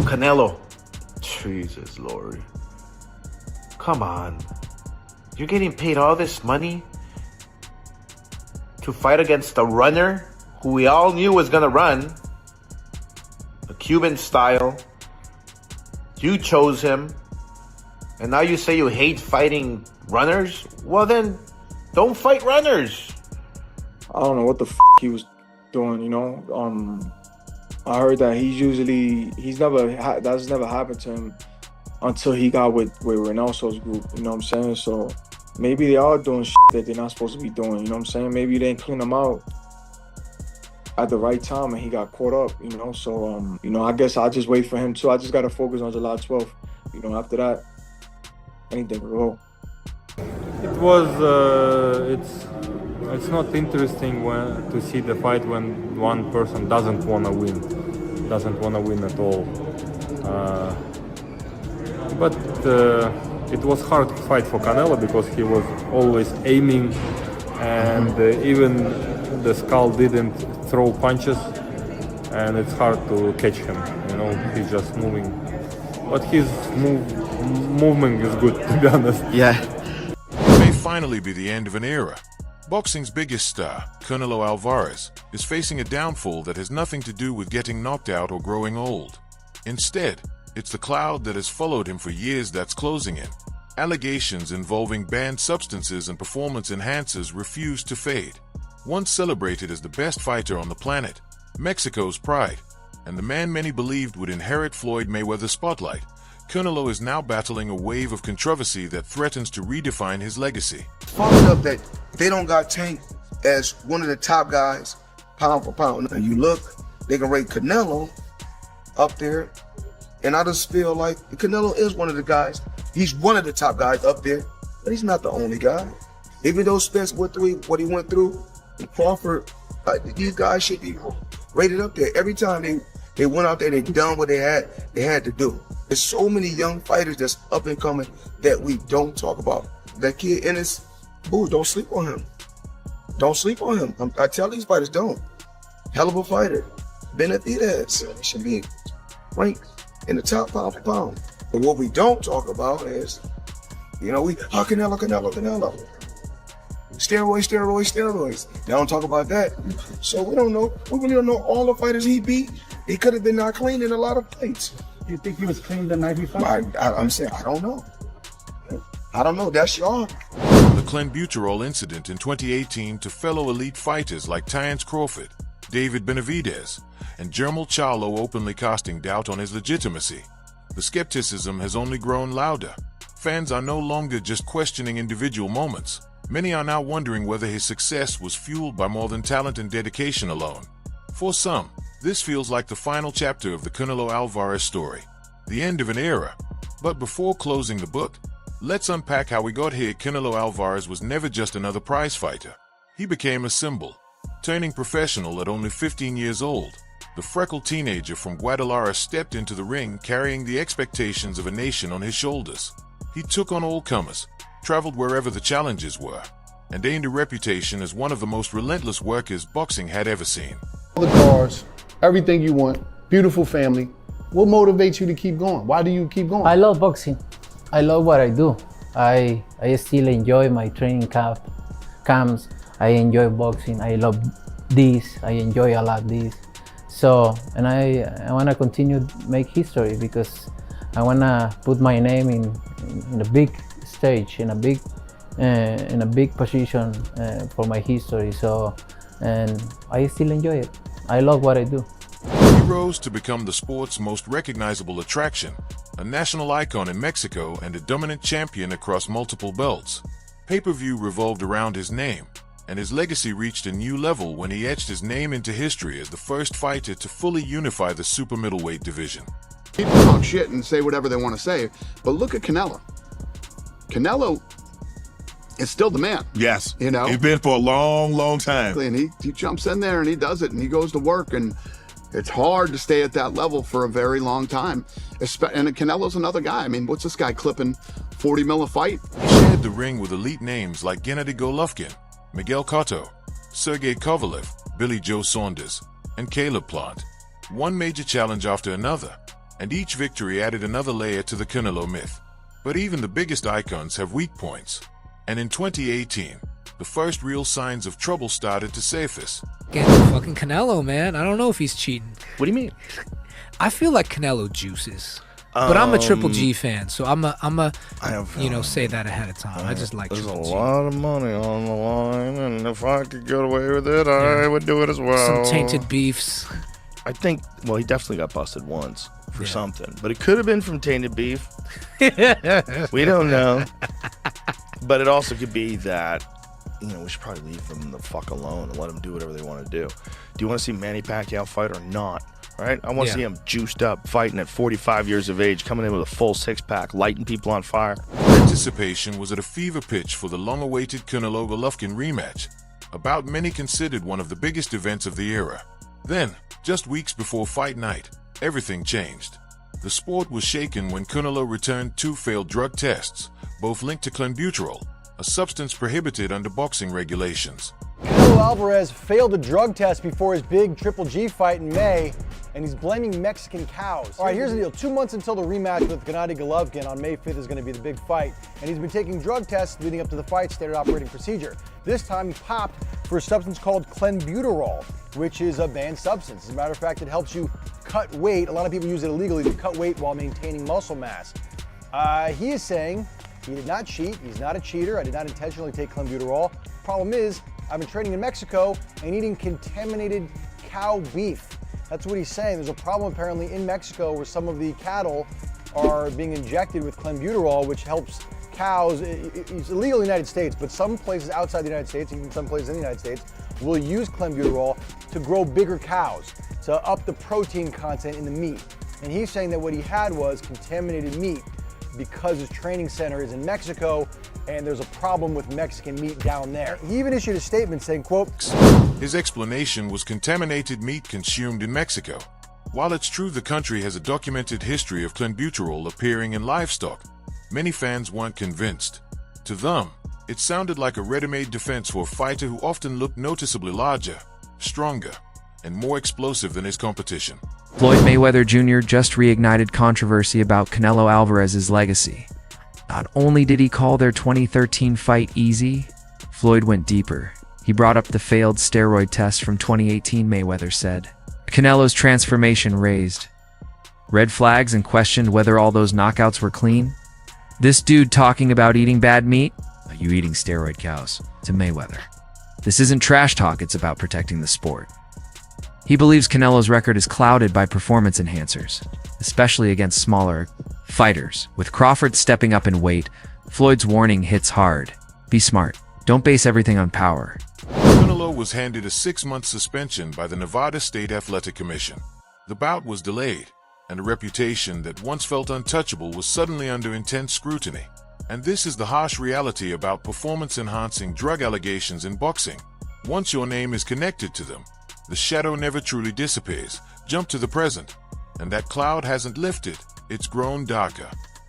Canelo. Jesus Lord. Come on. You're getting paid all this money to fight against a runner who we all knew was gonna run. A Cuban style. You chose him. And now you say you hate fighting runners? Well then, don't fight runners. I don't know what the he was doing, you know. I heard that that's never happened to him until he got with Reynoso's group, you know what I'm saying? So maybe they are doing that they're not supposed to be doing, you know what I'm saying? Maybe they didn't clean him out at the right time and he got caught up, you know? So, you know, I guess I'll just wait for him too. I just got to focus on July 12th. You know, after that, anything will go. It was, it's not interesting to see the fight when one person doesn't want to win at all. But it was hard fight for Canelo because he was always aiming, and even the skull didn't throw punches, and it's hard to catch him. You know, he's just moving, but his movement is good, to be honest. Yeah. It may finally be the end of an era. Boxing's biggest star, Canelo Alvarez, is facing a downfall that has nothing to do with getting knocked out or growing old. Instead, it's the cloud that has followed him for years that's closing in. Allegations involving banned substances and performance enhancers refuse to fade. Once celebrated as the best fighter on the planet, Mexico's pride, and the man many believed would inherit Floyd Mayweather's spotlight, Canelo is now battling a wave of controversy that threatens to redefine his legacy. Fucked up that they don't got Tank as one of the top guys, pound for pound. And you look, they can rate Canelo up there, and I just feel like Canelo is one of the guys. He's one of the top guys up there, but he's not the only guy. Even though Spence went through what he went through, and Crawford, these guys should be rated up there. Every time they went out there, they done what they had to do. There's so many young fighters that's up and coming that we don't talk about. That kid Ennis, boo, don't sleep on him. Don't sleep on him. I tell these fighters, don't. Hell of a fighter. Benavidez, he should be ranked in the top pound for pound. But what we don't talk about is, you know, Canelo. Steroids. They don't talk about that. So we don't know. We really don't know all the fighters he beat. He could have been not clean in a lot of fights. You think he was clean the night he fought? I'm saying, I don't know. I don't know. That's y'all. From the clenbuterol incident in 2018 to fellow elite fighters like Terence Crawford, David Benavidez, and Jermall Charlo openly casting doubt on his legitimacy, the skepticism has only grown louder. Fans are no longer just questioning individual moments. Many are now wondering whether his success was fueled by more than talent and dedication alone. For some, this feels like the final chapter of the Canelo Alvarez story, the end of an era. But before closing the book, let's unpack how we got here. Canelo Alvarez was never just another prize fighter. He became a symbol, turning professional at only 15 years old. The freckled teenager from Guadalajara stepped into the ring carrying the expectations of a nation on his shoulders. He took on all comers, traveled wherever the challenges were, and gained a reputation as one of the most relentless workers boxing had ever seen. The cars, everything you want, beautiful family. What motivates you to keep going? Why do you keep going? I love boxing. I love what I do. I still enjoy my training camps. I enjoy boxing. I love this. I enjoy a lot this. So, and I want to continue to make history because I want to put my name in a big stage, in a big position for my history. So, and I still enjoy it. I love what I do. He rose to become the sport's most recognizable attraction, a national icon in Mexico and a dominant champion across multiple belts. Pay-per-view revolved around his name, and his legacy reached a new level when he etched his name into history as the first fighter to fully unify the super middleweight division. People talk shit and say whatever they want to say, but look at Canelo. Canelo is still the man. Yes, you know, he's been for a long time. And he jumps in there and he does it and he goes to work, and it's hard to stay at that level for a very long time. And Canelo's another guy. I mean, what's this guy clipping 40 mil a fight? He shared the ring with elite names like Gennady Golovkin, Miguel Cotto, Sergey Kovalev, Billy Joe Saunders, and Caleb Plant. One major challenge after another, and each victory added another layer to the Canelo myth. But even the biggest icons have weak points. And in 2018, the first real signs of trouble started to surface. Fucking Canelo, man. I don't know if he's cheating. What do you mean? I feel like Canelo juices. But I'm a Triple G fan, so I'm a say that ahead of time. I just like There's Triple a G. lot of money on the line, and if I could get away with it, I would do it as well. Some tainted beefs. I think, well, he definitely got busted once for something, but it could have been from tainted beef. We don't know. But it also could be that, we should probably leave them the fuck alone and let them do whatever they want to do. Do you want to see Manny Pacquiao fight or not? Right? I want to see him juiced up, fighting at 45 years of age, coming in with a full six-pack, lighting people on fire. Anticipation was at a fever pitch for the long-awaited Canelo-Golovkin rematch, a bout many considered one of the biggest events of the era. Then, just weeks before fight night, everything changed. The sport was shaken when Canelo returned 2 failed drug tests, both linked to clenbuterol, a substance prohibited under boxing regulations. Canelo Alvarez failed a drug test before his big Triple G fight in May, and he's blaming Mexican cows. All right, here's the deal. 2 months until the rematch with Gennady Golovkin on May 5th is going to be the big fight, and he's been taking drug tests leading up to the fight, standard operating procedure. This time he popped for a substance called clenbuterol, which is a banned substance. As a matter of fact, it helps you cut weight. A lot of people use it illegally to cut weight while maintaining muscle mass. He is saying he did not cheat. He's not a cheater. I did not intentionally take clenbuterol. Problem is, I've been training in Mexico and eating contaminated cow beef. That's what he's saying. There's a problem apparently in Mexico where some of the cattle are being injected with clenbuterol, which helps cows. It's illegal in the United States, but some places outside the United States, even some places in the United States, will use clenbuterol to grow bigger cows, to up the protein content in the meat. And he's saying that what he had was contaminated meat because his training center is in Mexico and there's a problem with Mexican meat down there. He even issued a statement saying, quote, his explanation was contaminated meat consumed in Mexico. While it's true the country has a documented history of clenbuterol appearing in livestock, many fans weren't convinced. To them, it sounded like a ready-made defense for a fighter who often looked noticeably larger, stronger, and more explosive than his competition. Floyd Mayweather Jr. just reignited controversy about Canelo Alvarez's legacy. Not only did he call their 2013 fight easy, Floyd went deeper. He brought up the failed steroid test from 2018, Mayweather said. Canelo's transformation raised red flags and questioned whether all those knockouts were clean. This dude talking about eating bad meat? Are you eating steroid cows? To Mayweather. This isn't trash talk, it's about protecting the sport. He believes Canelo's record is clouded by performance enhancers, especially against smaller fighters. With Crawford stepping up in weight, Floyd's warning hits hard. Be smart. Don't base everything on power. Canelo was handed a 6-month suspension by the Nevada State Athletic Commission. The bout was delayed, and a reputation that once felt untouchable was suddenly under intense scrutiny. And this is the harsh reality about performance-enhancing drug allegations in boxing. Once your name is connected to them, the shadow never truly disappears. Jump to the present, and that cloud hasn't lifted, it's grown darker.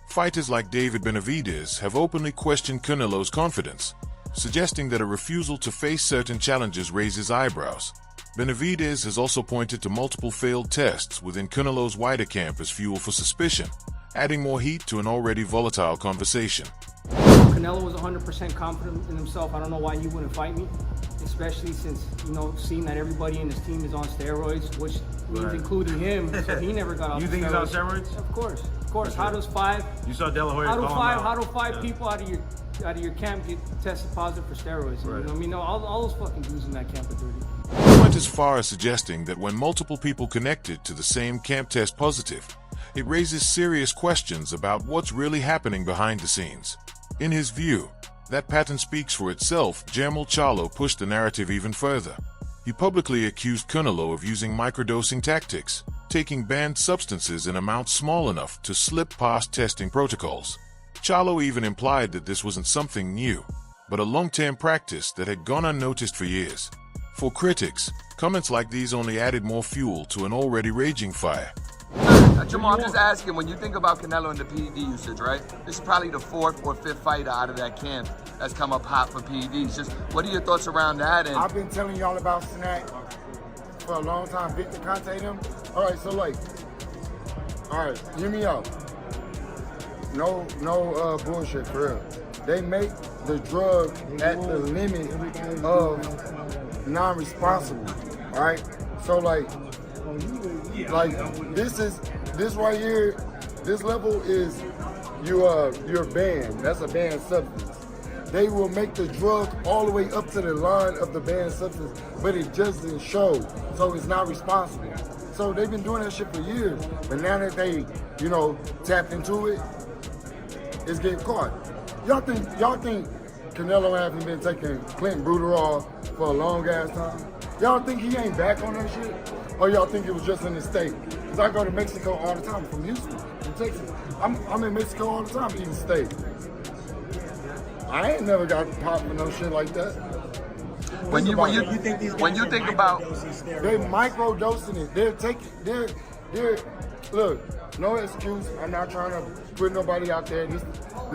Fighters like David Benavidez have openly questioned Canelo's confidence, suggesting that a refusal to face certain challenges raises eyebrows. Benavidez has also pointed to multiple failed tests within Canelo's wider camp as fuel for suspicion, adding more heat to an already volatile conversation. Canelo was 100% confident in himself. I don't know why he wouldn't fight me, especially since, seeing that everybody in his team is on steroids, which means including him, so he never got off You think he's on steroids? Of course. How does five people out of your camp get tested positive for steroids? Right. You know what I mean? All those fucking dudes in that camp are dirty. He went as far as suggesting that when multiple people connected to the same camp test positive, it raises serious questions about what's really happening behind the scenes. In his view, that pattern speaks for itself. Jermall Charlo pushed the narrative even further. He publicly accused Canelo of using microdosing tactics, taking banned substances in amounts small enough to slip past testing protocols. Charlo even implied that this wasn't something new, but a long-term practice that had gone unnoticed for years. For critics, comments like these only added more fuel to an already raging fire. Jamal, I'm just asking, when you think about Canelo and the PED usage, right? This is probably the 4th or 5th fighter out of that camp that's come up hot for PEDs. Just what are your thoughts around that? And I've been telling y'all about Snack for a long time. Victor Conte them. All right, so All right, hear me out. No bullshit for real. They make the drug at the limit of non-responsible. All right, so like this right here, this level is you're banned. That's a banned substance. They will make the drug all the way up to the line of the banned substance, but it just doesn't show, so it's not responsible. So they've been doing that shit for years, but now that they, tapped into it, it's getting caught. Y'all think Canelo hasn't been taking Clinton Bruderol for a long ass time? Y'all think he ain't back on that shit? Or y'all think it was just in the state? Because I go to Mexico all the time, from Houston, from Texas. I'm in Mexico all the time eating steak. I ain't never got popped for no shit like that. When you think about they microdosing it. They're look, no excuse. I'm not trying to put nobody out there. This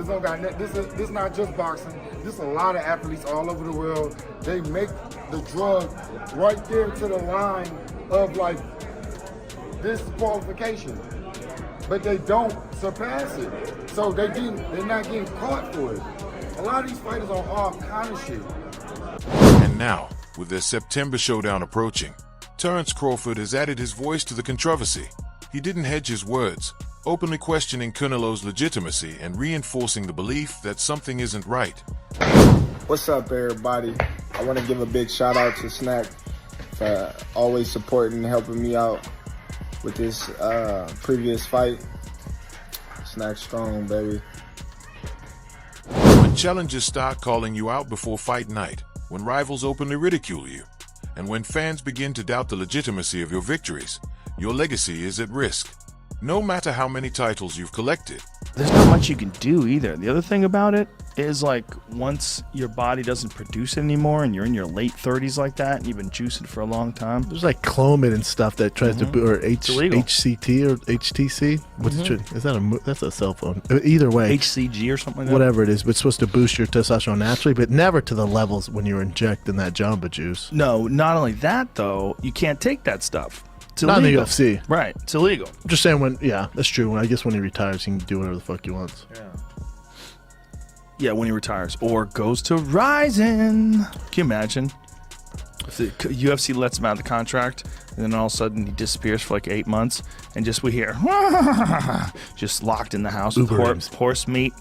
don't got this not just boxing. This a lot of athletes all over the world. They make the drug right there to the line of like disqualification, but they don't surpass it. So they're not getting caught for it. A lot of these fighters are all kind of shit. And now, with their September showdown approaching, Terence Crawford has added his voice to the controversy. He didn't hedge his words, openly questioning Canelo's legitimacy and reinforcing the belief that something isn't right. What's up, everybody? I want to give a big shout out to Snack for always supporting and helping me out with this previous fight. Snack strong, baby. When challengers start calling you out before fight night, when rivals openly ridicule you, and when fans begin to doubt the legitimacy of your victories, your legacy is at risk. No matter how many titles you've collected. There's not much you can do either. The other thing about it is, like, once your body doesn't produce it anymore and you're in your late 30s like that and you've been juicing for a long time. There's like Clomid and stuff that tries to or HCT or HTC. What's is that that's a cell phone? Either way, HCG or something like that. Whatever it is, but it's supposed to boost your testosterone naturally, but never to the levels when you're injecting that Jamba Juice. No, not only that though, you can't take that stuff. It's not illegal. in the UFC. Right. It's illegal. I'm just saying that's true. I guess when he retires, he can do whatever the fuck he wants. Yeah, when he retires or goes to Ryzen. Can you imagine if the UFC lets him out of the contract and then all of a sudden he disappears for like 8 months and just we hear just locked in the house with horse meat,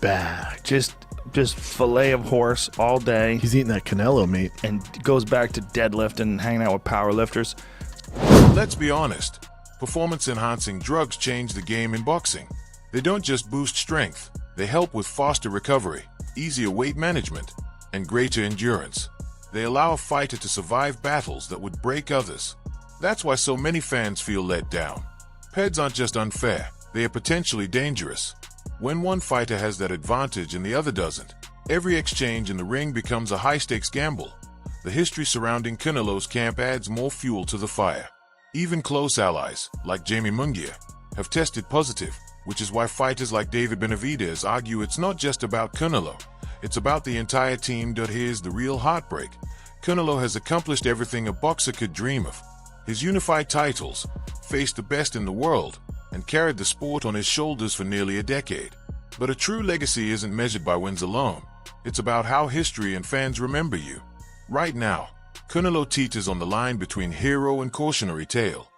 just fillet of horse all day. He's eating that Canelo meat and goes back to deadlifting and hanging out with power lifters. Let's be honest, performance-enhancing drugs change the game in boxing. They don't just boost strength, they help with faster recovery, easier weight management, and greater endurance. They allow a fighter to survive battles that would break others. That's why so many fans feel let down. PEDs aren't just unfair, they are potentially dangerous. When one fighter has that advantage and the other doesn't, every exchange in the ring becomes a high-stakes gamble. The history surrounding Canelo's camp adds more fuel to the fire. Even close allies, like Jamie Munguia, have tested positive, which is why fighters like David Benavidez argue it's not just about Canelo, it's about the entire team. Here's the real heartbreak. Canelo has accomplished everything a boxer could dream of. His unified titles, faced the best in the world, and carried the sport on his shoulders for nearly a decade. But a true legacy isn't measured by wins alone. It's about how history and fans remember you. Right now, Canelo teeters on the line between hero and cautionary tale.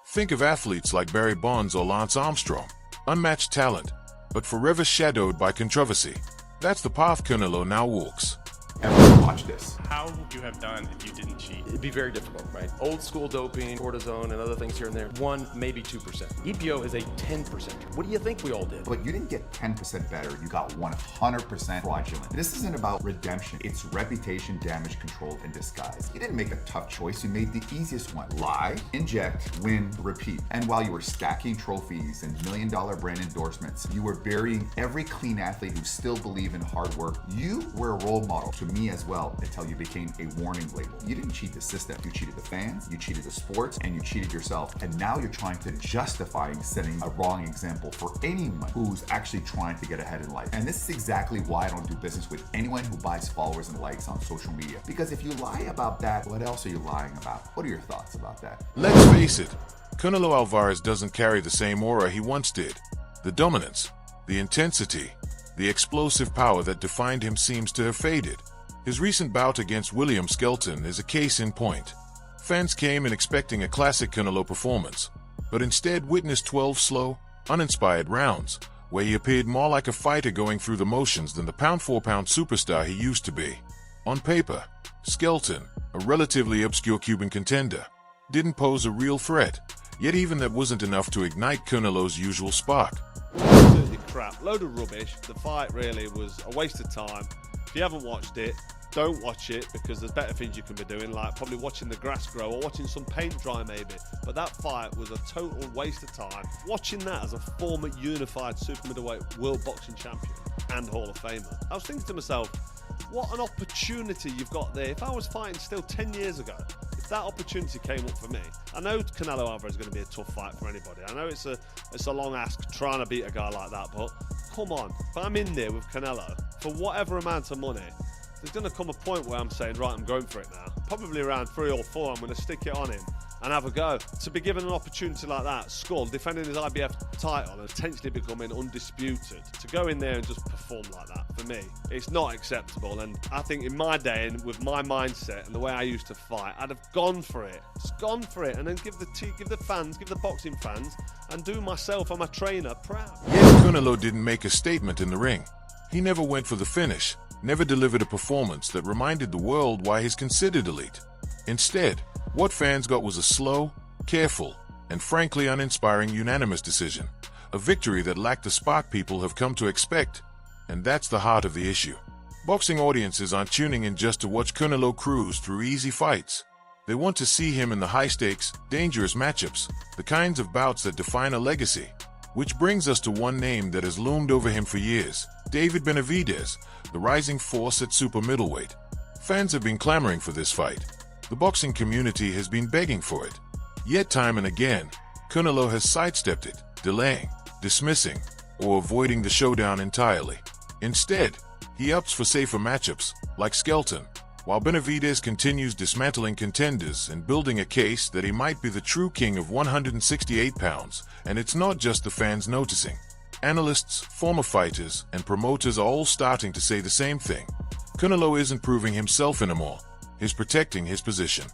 Think of athletes like Barry Bonds or Lance Armstrong, unmatched talent, but forever shadowed by controversy. That's the path Canelo now walks. Everyone watch this. How would you have done if you didn't cheat? It'd be very difficult, right? Old school doping, cortisone, and other things here and there. 1, maybe 2%. EPO is a 10%. What do you think we all did? But you didn't get 10% better, you got 100% fraudulent. This isn't about redemption, it's reputation damage controlled in disguise. You didn't make a tough choice, you made the easiest one. Lie, inject, win, repeat. And while you were stacking trophies and $1 million brand endorsements, you were burying every clean athlete who still believed in hard work. You were a role model to me as well until you became a warning label. You didn't cheat the system, you cheated the fans, you cheated the sports, and you cheated yourself. And now you're trying to justify setting a wrong example for anyone who's actually trying to get ahead in life. And this is exactly why I don't do business with anyone who buys followers and likes on social media. Because if you lie about that, what else are you lying about? What are your thoughts about that? Let's face it, Canelo Alvarez doesn't carry the same aura he once did. The dominance, the intensity, the explosive power that defined him seems to have faded. His recent bout against William Skelton is a case in point. Fans came in expecting a classic Canelo performance, but instead witnessed 12 slow, uninspired rounds, where he appeared more like a fighter going through the motions than the pound-for-pound superstar he used to be. On paper, Skelton, a relatively obscure Cuban contender, didn't pose a real threat, yet even that wasn't enough to ignite Canelo's usual spark. Absolutely crap, load of rubbish. The fight really was a waste of time. If you haven't watched it, don't watch it, because there's better things you can be doing, like probably watching the grass grow or watching some paint dry maybe. But that fight was a total waste of time. Watching that as a former unified super middleweight world boxing champion and Hall of Famer, I was thinking to myself, what an opportunity you've got there. If I was fighting still 10 years ago, if that opportunity came up for me, I know Canelo Alvarez is going to be a tough fight for anybody. I know it's a long ask trying to beat a guy like that, but come on, if I'm in there with Canelo for whatever amount of money, there's going to come a point where I'm saying, right, I'm going for it now. Probably around 3 or 4, I'm going to stick it on him and have a go. To be given an opportunity like that, Skull defending his IBF title and potentially becoming undisputed, to go in there and just perform like that, for me, it's not acceptable. And I think in my day and with my mindset and the way I used to fight, I'd have gone for it. Just gone for it, and then give the fans, give the boxing fans, and do myself and my trainer proud. Yet Canelo didn't make a statement in the ring. He never went for the finish, never delivered a performance that reminded the world why he's considered elite. Instead, what fans got was a slow, careful, and frankly uninspiring unanimous decision, a victory that lacked the spark people have come to expect, and that's the heart of the issue. Boxing audiences aren't tuning in just to watch Canelo cruise through easy fights. They want to see him in the high-stakes, dangerous matchups, the kinds of bouts that define a legacy. Which brings us to one name that has loomed over him for years, David Benavidez, the rising force at super middleweight. Fans have been clamoring for this fight. The boxing community has been begging for it. Yet time and again, Canelo has sidestepped it, delaying, dismissing, or avoiding the showdown entirely. Instead, he opts for safer matchups, like Skelton, while Benavidez continues dismantling contenders and building a case that he might be the true king of 168 pounds, and it's not just the fans noticing. Analysts, former fighters, and promoters are all starting to say the same thing. Canelo isn't proving himself anymore. He's protecting his position.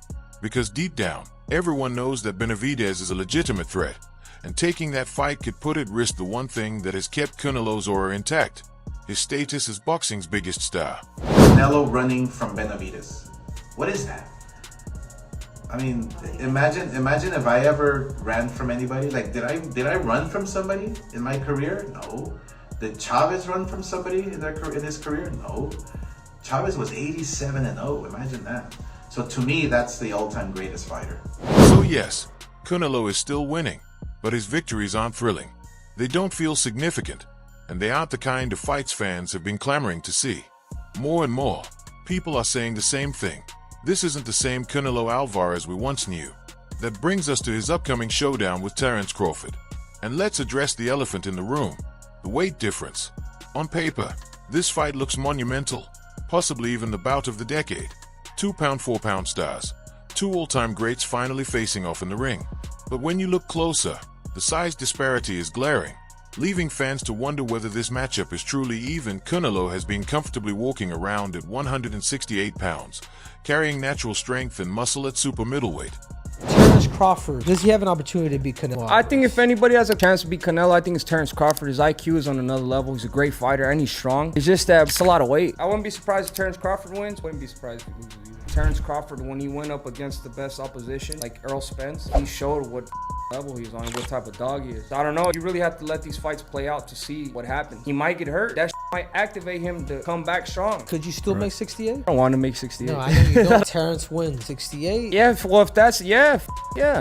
Because deep down, everyone knows that Benavidez is a legitimate threat, and taking that fight could put at risk the one thing that has kept Canelo's aura intact, his status as boxing's biggest star. Canelo running from Benavidez. What is that? I mean, imagine if I ever ran from anybody. Like, did I run from somebody in my career? No. Did Chavez run from somebody in his career? No. Chavez was 87-0. Imagine that. So to me, that's the all-time greatest fighter. So yes, Canelo is still winning, but his victories aren't thrilling. They don't feel significant, and they aren't the kind of fights fans have been clamoring to see. More and more, people are saying the same thing. This isn't the same Canelo Alvarez we once knew. That brings us to his upcoming showdown with Terence Crawford. And let's address the elephant in the room, the weight difference. On paper, this fight looks monumental, possibly even the bout of the decade. 2 pound-for-pound stars, 2 all-time greats finally facing off in the ring. But when you look closer, the size disparity is glaring, leaving fans to wonder whether this matchup is truly even. Canelo has been comfortably walking around at 168 pounds, carrying natural strength and muscle at super middleweight. Terence Crawford, does he have an opportunity to beat Canelo? I think if anybody has a chance to beat Canelo, I think it's Terence Crawford. His IQ is on another level. He's a great fighter and he's strong. It's just that it's a lot of weight. I wouldn't be surprised if Terence Crawford wins. Wouldn't be surprised if he loses either. Terence Crawford, when he went up against the best opposition, like Earl Spence, he showed what level he's on, what type of dog he is. So I don't know. You really have to let these fights play out to see what happens. He might get hurt. That might activate him to come back strong. Could you still make 68? I don't want to make 68. No, I know you don't. Terence wins 68. Yeah, well, if that's, yeah,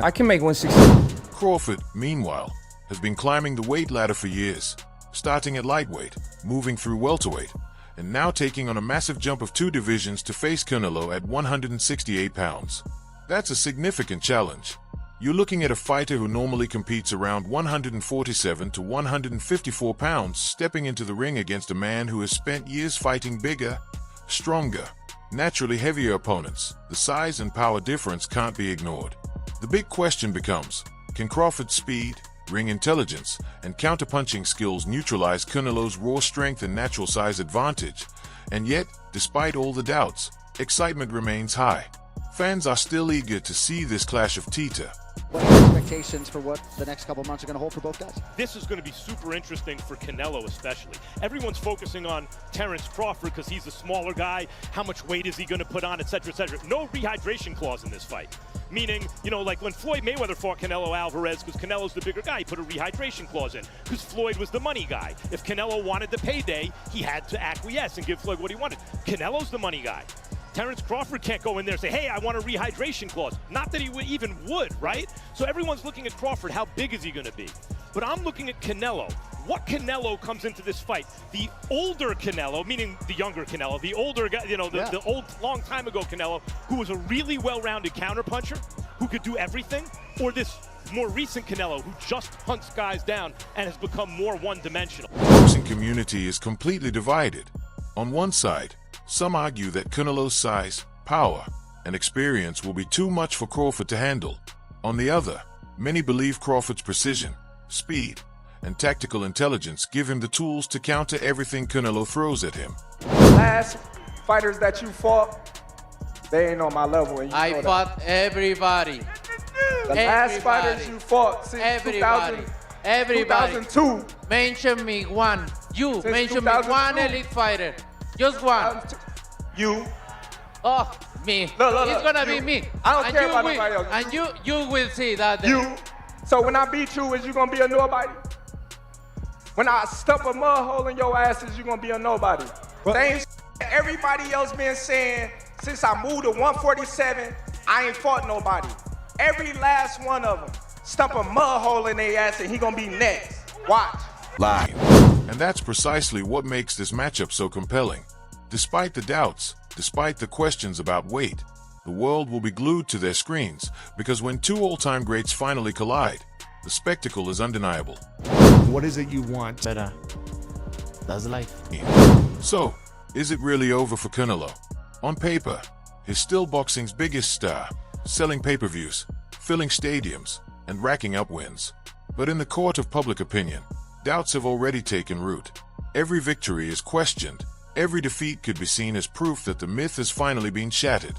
I can make 168. Crawford, meanwhile, has been climbing the weight ladder for years, starting at lightweight, moving through welterweight, and now taking on a massive jump of 2 divisions to face Canelo at 168 pounds. That's a significant challenge. You're looking at a fighter who normally competes around 147 to 154 pounds, stepping into the ring against a man who has spent years fighting bigger, stronger, naturally heavier opponents. The size and power difference can't be ignored. The big question becomes, Can Crawford's speed, ring intelligence, and counterpunching skills neutralize Canelo's raw strength and natural size advantage? And yet, despite all the doubts, excitement remains high. Fans are still eager to see this clash of Tita. What are your expectations for what the next couple months are going to hold for both guys? This is going to be super interesting for Canelo especially. Everyone's focusing on Terence Crawford because he's a smaller guy. How much weight is he going to put on, etc., etc. No rehydration clause in this fight. Meaning, you know, like when Floyd Mayweather fought Canelo Alvarez, because Canelo's the bigger guy, he put a rehydration clause in, because Floyd was the money guy. If Canelo wanted the payday, he had to acquiesce and give Floyd what he wanted. Canelo's the money guy. Terence Crawford can't go in there and say, hey, I want a rehydration clause. Not that he even would, right? So everyone's looking at Crawford, how big is he going to be? But I'm looking at Canelo. What Canelo comes into this fight? The older Canelo, meaning the younger Canelo, the older guy, you know, the old, long time ago Canelo, who was a really well-rounded counterpuncher, who could do everything, or this more recent Canelo, who just hunts guys down and has become more one-dimensional. The boxing community is completely divided. On one side, some argue that Canelo's size, power, and experience will be too much for Crawford to handle. On the other, many believe Crawford's precision, speed, and tactical intelligence give him the tools to counter everything Canelo throws at him. Last fighters that you fought, they ain't on my level. And I fought everybody. The last fighters you fought since 2002. Mention me one. You Since mention me 2002. one elite fighter. Just one. You. Oh, me. Look, It's gonna you. be me. I don't And care you about will- nobody else. And you will see that day. You. So when I beat you, is you gonna be a nobody? When I stuff a mud hole in your ass, is you gonna be a nobody? Same everybody else been saying since I moved to 147, I ain't fought nobody. Every last one of them stump a mud hole in their ass and he gonna be next. Watch. Line. And that's precisely what makes this matchup so compelling. Despite the doubts, despite the questions about weight, the world will be glued to their screens, because when two all-time greats finally collide, the spectacle is undeniable. What is it you want? Better. That's life. So, is it really over for Canelo? On paper, he's still boxing's biggest star, selling pay-per-views, filling stadiums, and racking up wins. But in the court of public opinion, doubts have already taken root. Every victory is questioned. Every defeat could be seen as proof that the myth has finally been shattered.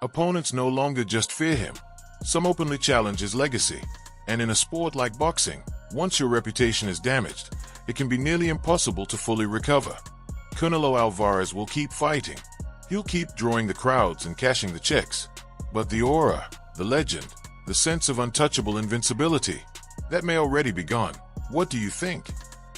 Opponents no longer just fear him. Some openly challenge his legacy. And in a sport like boxing, once your reputation is damaged, it can be nearly impossible to fully recover. Canelo Alvarez will keep fighting. He'll keep drawing the crowds and cashing the checks. But the aura, the legend, the sense of untouchable invincibility, that may already be gone. What do you think?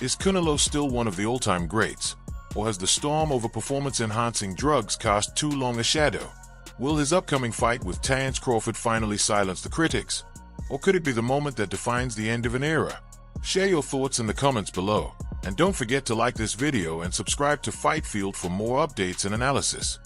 Is Canelo still one of the all-time greats? Or has the storm over performance-enhancing drugs cast too long a shadow? Will his upcoming fight with Terence Crawford finally silence the critics? Or could it be the moment that defines the end of an era? Share your thoughts in the comments below. And don't forget to like this video and subscribe to Fight Field for more updates and analysis.